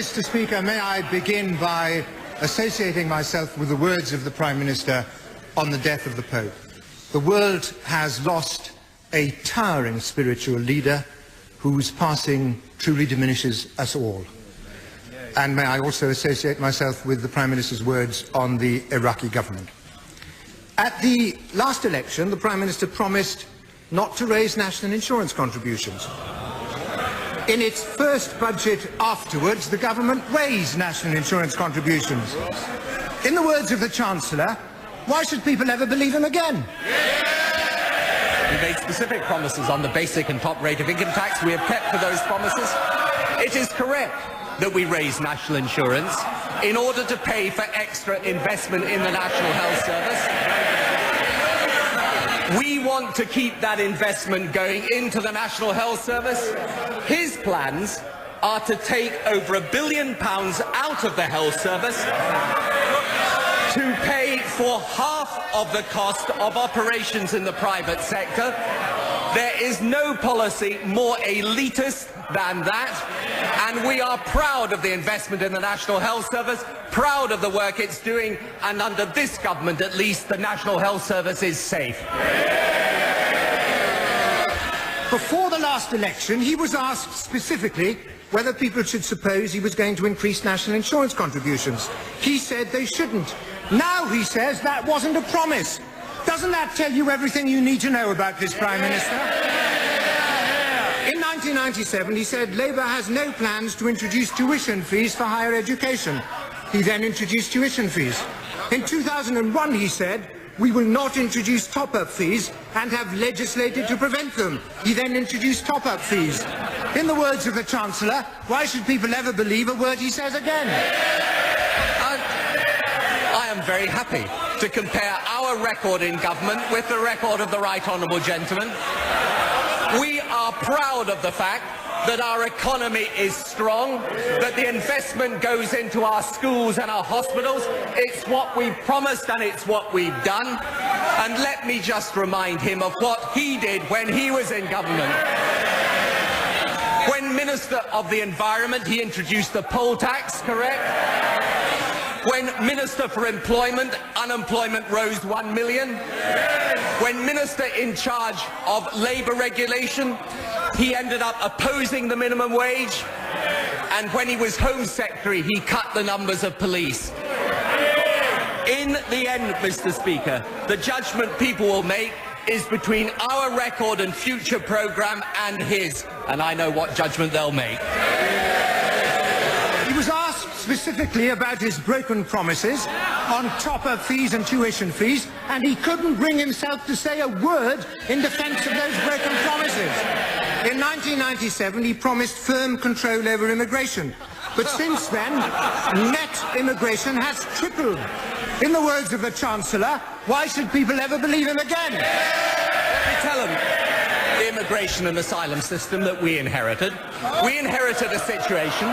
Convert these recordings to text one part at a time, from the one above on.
Mr. Speaker, may I begin by associating myself with the words of the Prime Minister on the death of the Pope. The world has lost a towering spiritual leader whose passing truly diminishes us all. And may I also associate myself with the Prime Minister's words on the Iraqi government. At the last election, the Prime Minister promised not to raise national insurance contributions. In its first budget afterwards, the government raised national insurance contributions. In the words of the Chancellor, why should people ever believe him again? We made specific promises on the basic and top rate of income tax. We have kept to those promises. It is correct that we raised national insurance in order to pay for extra investment in the National Health Service. We want to keep that investment going into the National Health Service. His plans are to take over £1 billion out of the Health Service to pay for half of the cost of operations in the private sector. There is no policy more elitist than that, and we are proud of the investment in the National Health Service, proud of the work it's doing, and under this government at least the National Health Service is safe. Before the last election, he was asked specifically whether people should suppose he was going to increase national insurance contributions. He said they shouldn't. Now he says that wasn't a promise. Doesn't that tell you everything you need to know about this Prime Minister? In 1997, he said Labour has no plans to introduce tuition fees for higher education. He then introduced tuition fees. In 2001, he said, we will not introduce top-up fees and have legislated to prevent them. He then introduced top-up fees. In the words of the Chancellor, why should people ever believe a word he says again? I am very happy to compare our record in government with the record of the Right Honourable Gentleman. We are proud of the fact that our economy is strong, that the investment goes into our schools and our hospitals. It's what we've promised and it's what we've done. And let me just remind him of what he did when he was in government. When Minister of the Environment, he introduced the poll tax, correct? When Minister for Employment, unemployment rose 1 million. When Minister in charge of labour regulation, he ended up opposing the minimum wage. And when he was Home Secretary, he cut the numbers of police. In the end, Mr. Speaker, the judgment people will make is between our record and future programme and his. And I know what judgment they'll make. He was asked specifically about his broken promises on top-up fees and tuition fees, and he couldn't bring himself to say a word in defence of those broken promises. In 1997, he promised firm control over immigration. But since then, net immigration has tripled. In the words of the Chancellor, why should people ever believe him again? Let me tell him the immigration and asylum system that we inherited. We inherited a situation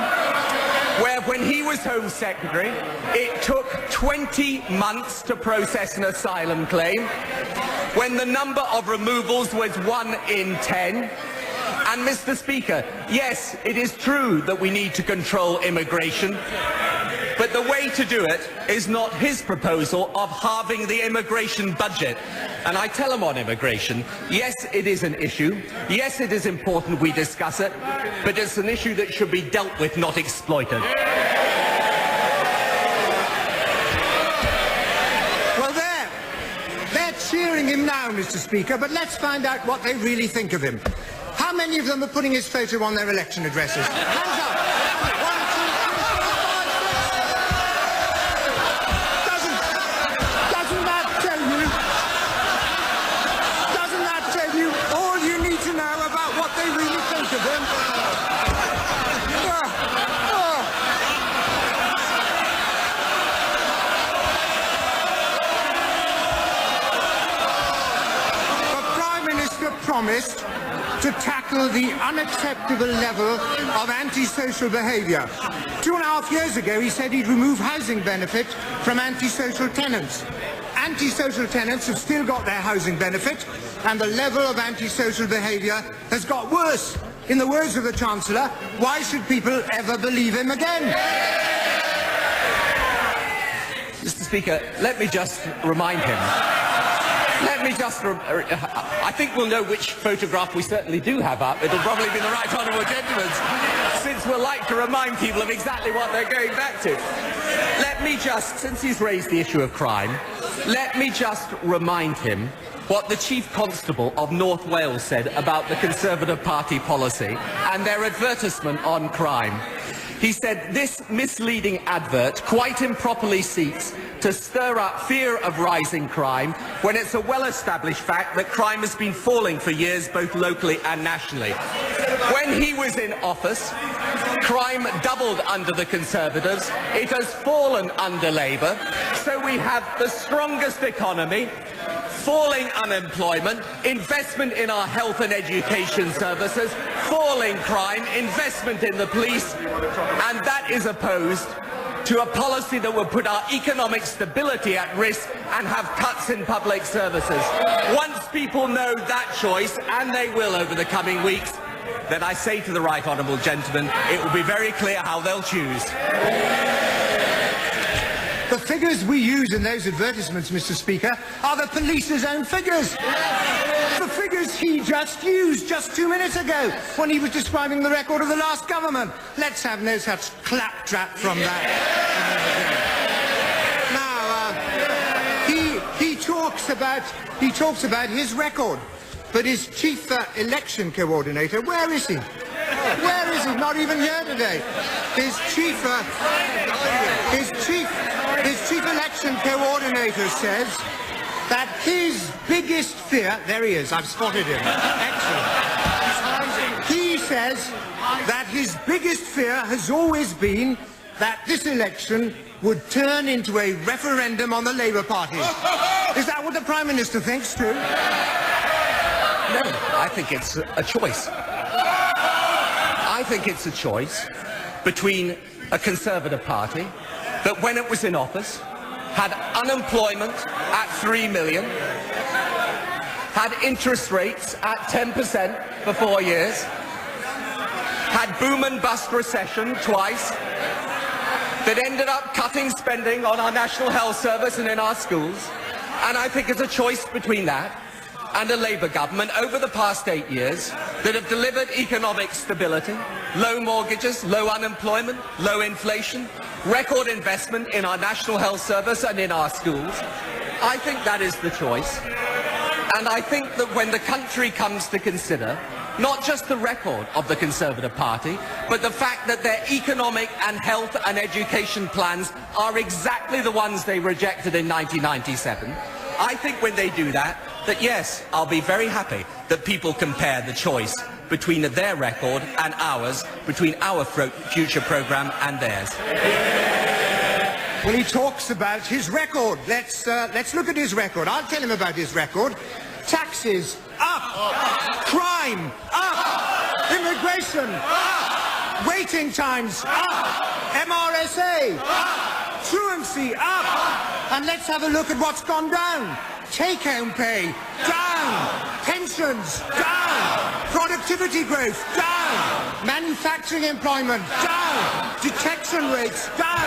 where when he was Home Secretary, it took 20 months to process an asylum claim, when the number of removals was 1 in 10. And, Mr. Speaker, yes, it is true that we need to control immigration, but the way to do it is not his proposal of halving the immigration budget. And I tell him on immigration, yes, it is an issue. Yes, it is important we discuss it, but it's an issue that should be dealt with, not exploited. Well, they're cheering him now, Mr. Speaker, but let's find out what they really think of him. How many of them are putting his photo on their election addresses? Hands up! 1, 2, 3, 4, 5, 6. Doesn't that tell you all you need to know about what they really think of him? The Prime Minister promised to tackle the unacceptable level of antisocial behaviour. 2.5 years ago, he said he'd remove housing benefit from antisocial tenants. Antisocial tenants have still got their housing benefit, and the level of antisocial behaviour has got worse. In the words of the Chancellor, why should people ever believe him again? Mr. Speaker, let me just remind him. I think we'll know which photograph we certainly do have up. It'll probably be the right honourable gentleman's, since we'll like to remind people of exactly what they're going back to. Let me just, since he's raised the issue of crime, let me just remind him what the Chief Constable of North Wales said about the Conservative Party policy and their advertisement on crime. He said, this misleading advert quite improperly seeks to stir up fear of rising crime when it's a well-established fact that crime has been falling for years both locally and nationally. When he was in office, crime doubled under the Conservatives. It has fallen under Labour. So we have the strongest economy, falling unemployment, investment in our health and education services, falling crime, investment in the police, and that is opposed to a policy that will put our economic stability at risk and have cuts in public services. Once people know that choice, and they will over the coming weeks, then I say to the right honourable gentleman, it will be very clear how they'll choose. The figures we use in those advertisements, Mr. Speaker, are the police's own figures. The figures he just used just 2 minutes ago when he was describing the record of the last government. Let's have no such claptrap from that. Now, he talks about his record, but his chief election coordinator, where is he? Where is he? Not even here today. His chief election coordinator says that his biggest fear... There he is, I've spotted him. Excellent. He says that his biggest fear has always been that this election would turn into a referendum on the Labour Party. Is that what the Prime Minister thinks too? No, I think it's a choice. I think it's a choice between a Conservative Party that, when it was in office, had unemployment at 3 million, had interest rates at 10% for 4 years, had boom and bust recession twice, that ended up cutting spending on our National Health Service and in our schools. And I think it's a choice between that and a Labour government over the past 8 years that have delivered economic stability, low mortgages, low unemployment, low inflation, record investment in our National Health Service and in our schools. I think that is the choice. And I think that when the country comes to consider not just the record of the Conservative Party, but the fact that their economic and health and education plans are exactly the ones they rejected in 1997, I think when they do that, that yes, I'll be very happy that people compare the choice between their record and ours, between our future programme and theirs. Well, he talks about his record. Let's look at his record. I'll tell him about his record. Taxes, up. Crime, up. Immigration, up. Waiting times, up. MRSA, up. Truancy, up. And let's have a look at what's gone down. Take-home pay, down. Pensions, down. Productivity growth, down. Manufacturing employment, down. Detection rates, down.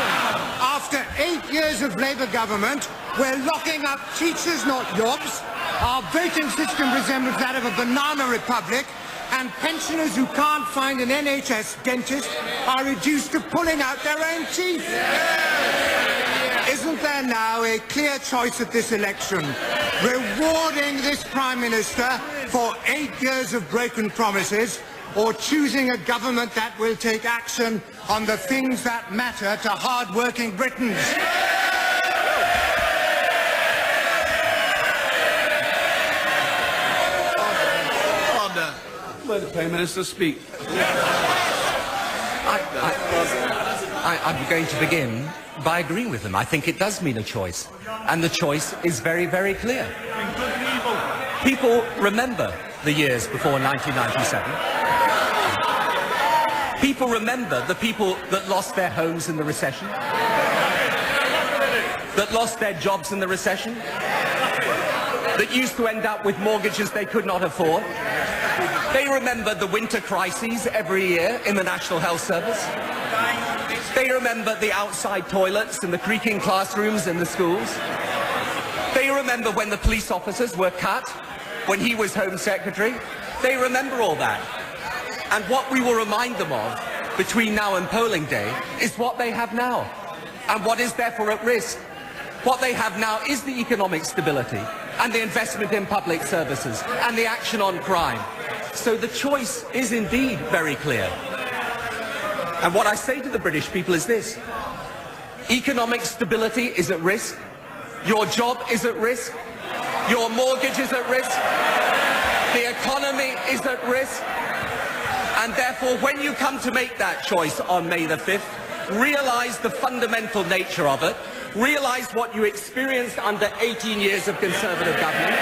After 8 years of Labour government, we're locking up teachers, not jobs. Our voting system resembles that of a banana republic, and pensioners who can't find an NHS dentist are reduced to pulling out their own teeth. Isn't there now a clear choice at this election? Rewarding this Prime Minister for 8 years of broken promises, or choosing a government that will take action on the things that matter to hard-working Britons? Let the Prime Minister speak. I'm going to begin by agreeing with him. I think it does mean a choice. And the choice is very, very clear. People remember the years before 1997. People remember the people that lost their homes in the recession, that lost their jobs in the recession, that used to end up with mortgages they could not afford. They remember the winter crises every year in the National Health Service. They remember the outside toilets and the creaking classrooms in the schools. They remember when the police officers were cut, when he was Home Secretary. They remember all that. And what we will remind them of between now and polling day is what they have now and what is therefore at risk. What they have now is the economic stability and the investment in public services and the action on crime. So the choice is indeed very clear. And what I say to the British people is this: economic stability is at risk, your job is at risk, your mortgage is at risk, the economy is at risk, and therefore when you come to make that choice on May the 5th, realise the fundamental nature of it, realise what you experienced under 18 years of Conservative government,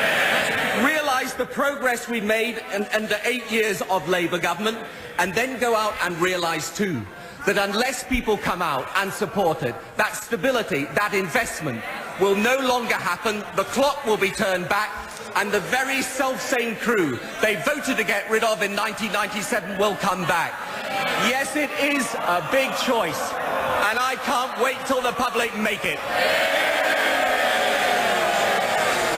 realise the progress we made under 8 years of Labour government, and then go out and realise too that unless people come out and support it, that stability, that investment will no longer happen, the clock will be turned back, and the very self-same crew they voted to get rid of in 1997 will come back. Yes, it is a big choice, and I can't wait till the public make it.